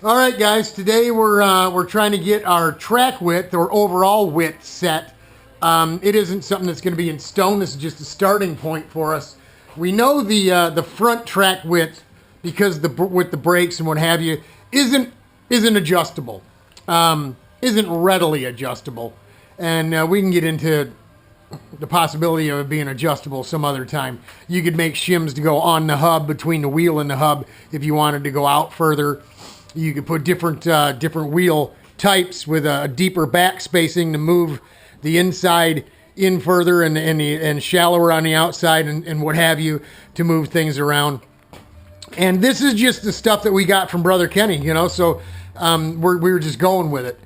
All right, guys. Today we're trying to get our track width or overall width set. It isn't something that's going to be in stone. This is just a starting point for us. We know the front track width because with the brakes and what have you isn't adjustable. Isn't readily adjustable, and we can get into the possibility of it being adjustable some other time. You could make shims to go on the hub between the wheel and the hub if you wanted to go out further. You could put different wheel types with a deeper back spacing to move the inside in further and shallower on the outside and what have you to move things around. And this is just the stuff that we got from Brother Kenny, so we're just going with it.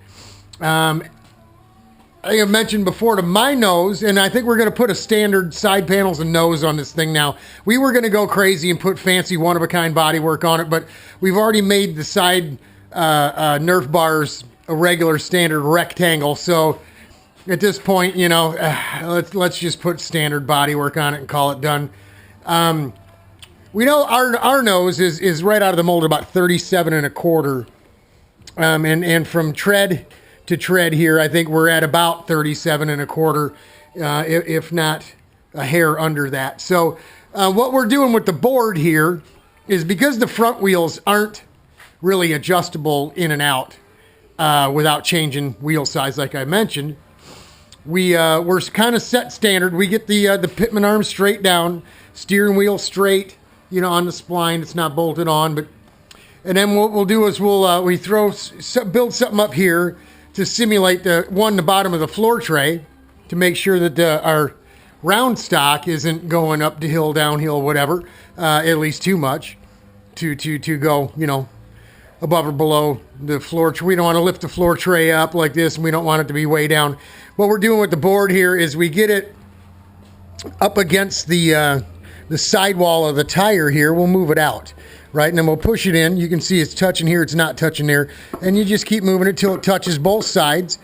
I think I've mentioned before to my nose, and I think we're going to put a standard side panels and nose on this thing now. We were going to go crazy and put fancy one-of-a-kind bodywork on it, but we've already made the side Nerf bars a regular standard rectangle. So at this point, let's just put standard bodywork on it and call it done. We know our nose is right out of the mold about 37 and a quarter, and from tread to tread here, I think we're at about 37 and a quarter, if not a hair under that. So what we're doing with the board here is because the front wheels aren't really adjustable in and out without changing wheel size, like I mentioned, we're kind of set standard. We get the pitman arm straight down, steering wheel straight, on the spline. It's not bolted on, and then what we'll do is we build something up here to simulate the bottom of the floor tray to make sure that our round stock isn't going up the hill, downhill, whatever, at least too much to go, above or below the floor. We don't want to lift the floor tray up like this, and we don't want it to be way down. What we're doing with the board here is we get it up against the sidewall of the tire here. We'll move it out. Right, and then we'll push it in. You can see it's touching here, it's not touching there. And you just keep moving it till it touches both sides.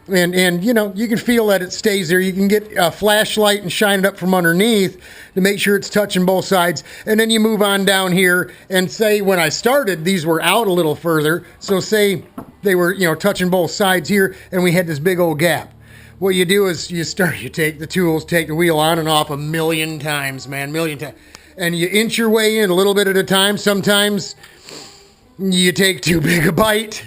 And you can feel that it stays there. You can get a flashlight and shine it up from underneath to make sure it's touching both sides. And then you move on down here and say when I started, these were out a little further. So say they were, touching both sides here and we had this big old gap. What you do is you take the tools, take the wheel on and off a million times. And you inch your way in a little bit at a time. Sometimes you take too big a bite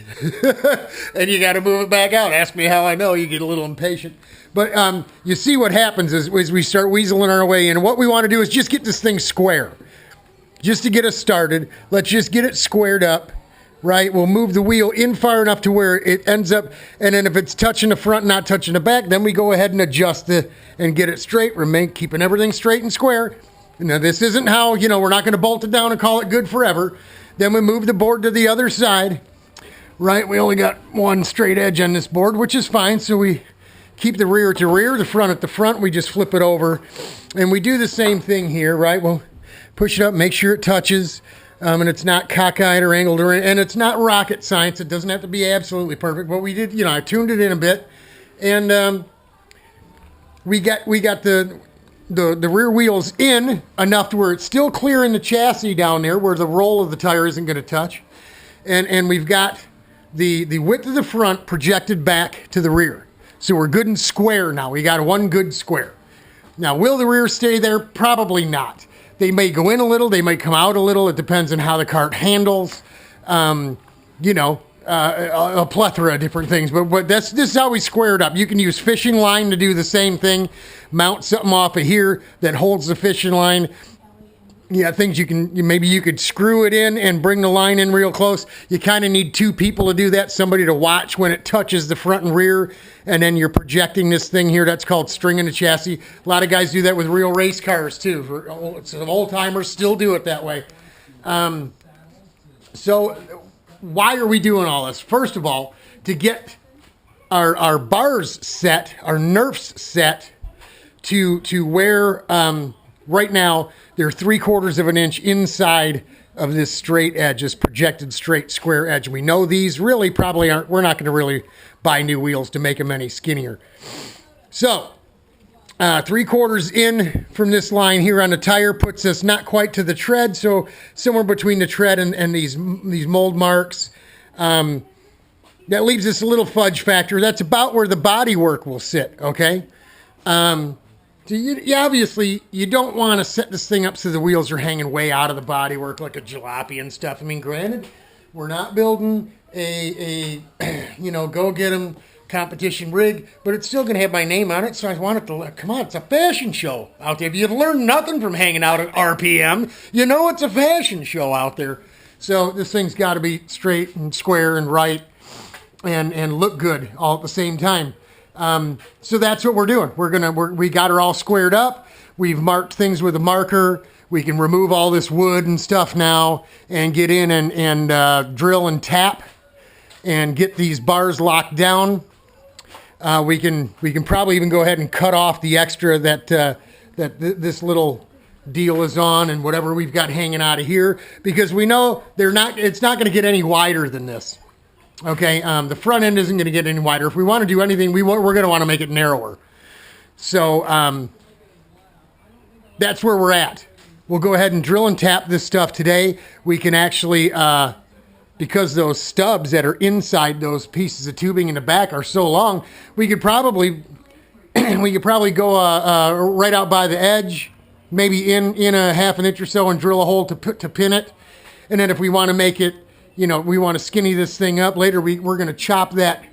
and you got to move it back out. Ask me how I know. You get a little impatient. But you see what happens is we start weaseling our way in. What we want to do is just get this thing square. Just to get us started, let's just get it squared up, right? We'll move the wheel in far enough to where it ends up. And then if it's touching the front, not touching the back, then we go ahead and adjust it and get it straight, keeping everything straight and square. Now, this isn't how, we're not going to bolt it down and call it good forever. Then we move the board to the other side, right? We only got one straight edge on this board, which is fine. So we keep the rear to rear, the front at the front. We just flip it over. And we do the same thing here, right? We'll push it up, make sure it touches. And it's not cockeyed or angled, and it's not rocket science. It doesn't have to be absolutely perfect. But we did, I tuned it in a bit. And we got the rear wheels in enough to where it's still clearing the chassis down there where the roll of the tire isn't going to touch. And we've got the width of the front projected back to the rear. So we're good and square now. We got one good square. Now, will the rear stay there? Probably not. They may go in a little. They may come out a little. It depends on how the cart handles. A plethora of different things, but this is how we square it up. You can use fishing line to do the same thing. Mount something off of here that holds the fishing line. Things maybe you could screw it in and bring the line in real close. You kind of need two people to do that. Somebody to watch when it touches the front and rear, and then you're projecting this thing here. That's called stringing the chassis. A lot of guys do that with real race cars too. Some old timers still do it that way. So why are we doing all this? First of all, to get our bars set, our Nerfs set to where right now they're 3/4 of an inch inside of this straight edge, this projected straight square edge. We know these really probably aren't, we're not going to really buy new wheels to make them any skinnier. So 3/4 in from this line here on the tire puts us not quite to the tread, so somewhere between the tread and these mold marks. That leaves us a little fudge factor. That's about where the body work will sit, okay? So you obviously, you don't want to set this thing up so the wheels are hanging way out of the bodywork like a jalopy and stuff. I mean, granted, we're not building a go get 'em competition rig, but it's still going to have my name on it, so I want it to, come on, it's a fashion show out there. If you've learned nothing from hanging out at RPM, you know it's a fashion show out there. So this thing's got to be straight and square and right and look good all at the same time. So that's what we're doing. We got her all squared up. We've marked things with a marker. We can remove all this wood and stuff now and get in and drill and tap and get these bars locked down. We can probably even go ahead and cut off the extra that this little deal is on and whatever we've got hanging out of here, because we know it's not going to get any wider than this. Okay, the front end isn't going to get any wider. If we want to do anything, we're going to want to make it narrower. So that's where we're at. We'll go ahead and drill and tap this stuff today. We can actually, because those stubs that are inside those pieces of tubing in the back are so long, we could probably go right out by the edge, maybe in a half an inch or so, and drill a hole to pin it. And then if we want to make it, we want to skinny this thing up later, we're going to chop that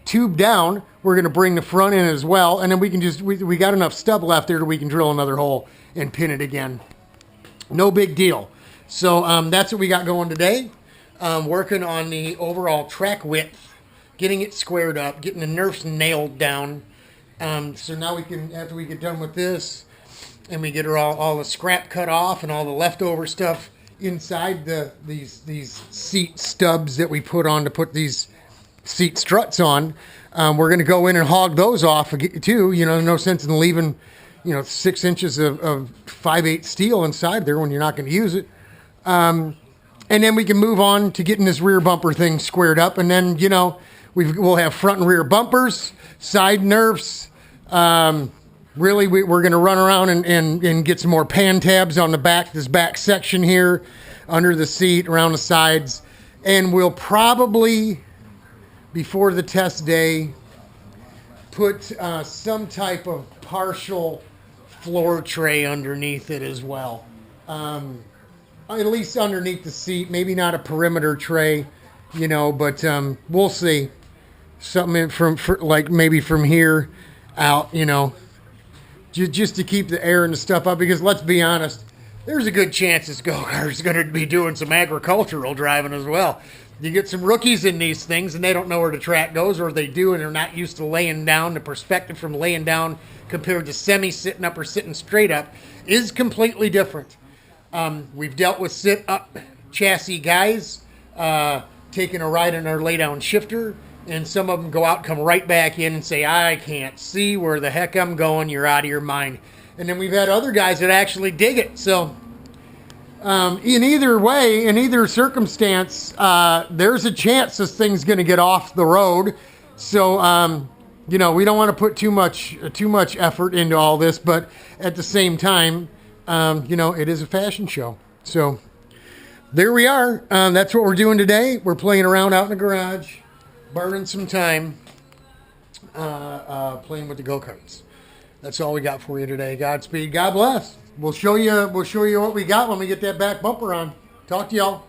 tube down. We're going to bring the front in as well. And then we can we got enough stub left there that we can drill another hole and pin it again. No big deal. So that's what we got going today. Working on the overall track width, getting it squared up, getting the nerfs nailed down. So now we can, after we get done with this, and we get her all the scrap cut off and all the leftover stuff inside these seat stubs that we put on to put these seat struts on, we're going to go in and hog those off too. No sense in leaving 6 inches of 5/8 steel inside there when you're not going to use it. And then we can move on to getting this rear bumper thing squared up, and then we'll have front and rear bumpers, side nerfs. Really, we're going to run around and get some more pan tabs on the back, this back section here, under the seat, around the sides. And we'll probably, before the test day, put some type of partial floor tray underneath it as well. At least underneath the seat. Maybe not a perimeter tray, but we'll see. Something like maybe from here out, just to keep the air and the stuff up, because let's be honest, there's a good chance this go-kart's going to be doing some agricultural driving as well. You get some rookies in these things and they don't know where the track goes, or they do and they're not used to laying down. The perspective from laying down compared to semi-sitting up or sitting straight up is completely different. We've dealt with sit-up chassis guys taking a ride in our lay-down shifter, and some of them go out and come right back in and say, I can't see where the heck I'm going, you're out of your mind. And then we've had other guys that actually dig it. So in either way, in either circumstance, there's a chance this thing's going to get off the road. So, we don't want to put too much effort into all this, but at the same time, it is a fashion show. So there we are. That's what we're doing today. We're playing around out in the garage, burning some time, playing with the go-karts. That's all we got for you today. Godspeed. God bless. We'll show you what we got when we get that back bumper on. Talk to y'all.